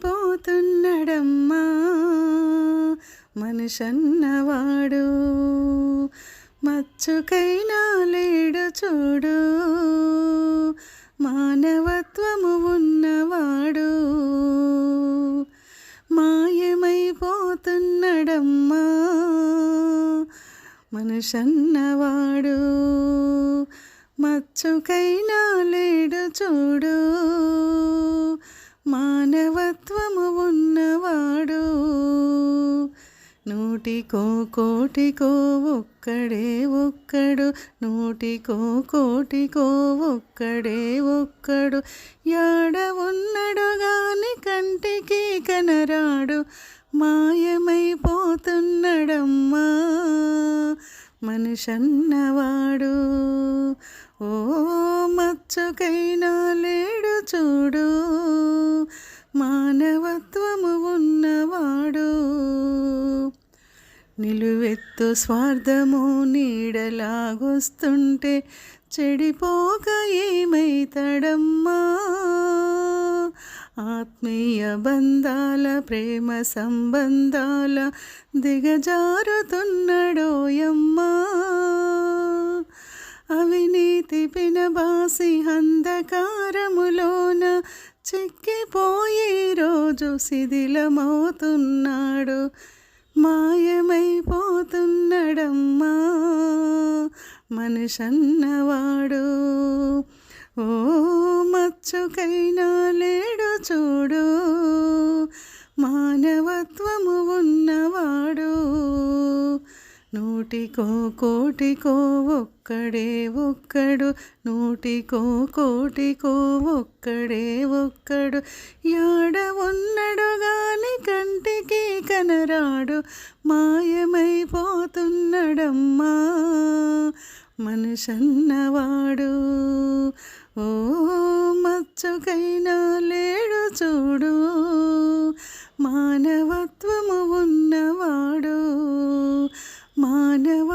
మాయమైపోతున్నడమ్మా మనిషన్నవాడు, మచ్చుకైనా లేడు చూడు, మానవత్వము ఉన్నవాడు. మాయమైపోతున్నడమ్మా మనిషన్నవాడు, మచ్చుకైనా లేడు చూడు, మానవత్వము ఉన్నవాడు. నూటికో కోటికో ఒక్కడే ఒక్కడు, నూటికో కోటికో ఒక్కడే ఒక్కడు, యాడ ఉన్నడు గాని కంటికి కనరాడు. మాయమైపోతున్నడమ్మా మనిషన్నవాడు, ఓ మచ్చుకైనా లేడు చూడు, మానవత్వము ఉన్నవాడు. నిలువెత్తు స్వార్థము నీడలాగొస్తుంటే చెడిపోక ఏమైతడమ్మా. ఆత్మీయ బంధాల ప్రేమ సంబంధాల దిగజారుతున్నడోయమ్మా. అవినీతి పినబాసి అంధకారములోన చిక్కిపోయే రోజు శిథిలమవుతున్నాడు. మాయమైపోతున్నడమ్మా మనిషన్నవాడు, ఓ మచ్చుకైనా లేడు చూడు, మానవత్వము ఉన్నవాడు. నూటికో కోటికో ఒక్కడే ఒక్కడు, నూటికో కోటికో ఒక్కడే ఒక్కడు, యాడ ఉన్నడు గాని కంటికి కనరాడు. మాయమైపోతున్నడమ్మా మనిషన్నవాడు, ఓ మచ్చుకైనా లేడు చూడు, మానవత్వము ఉన్నవాడు. మానవ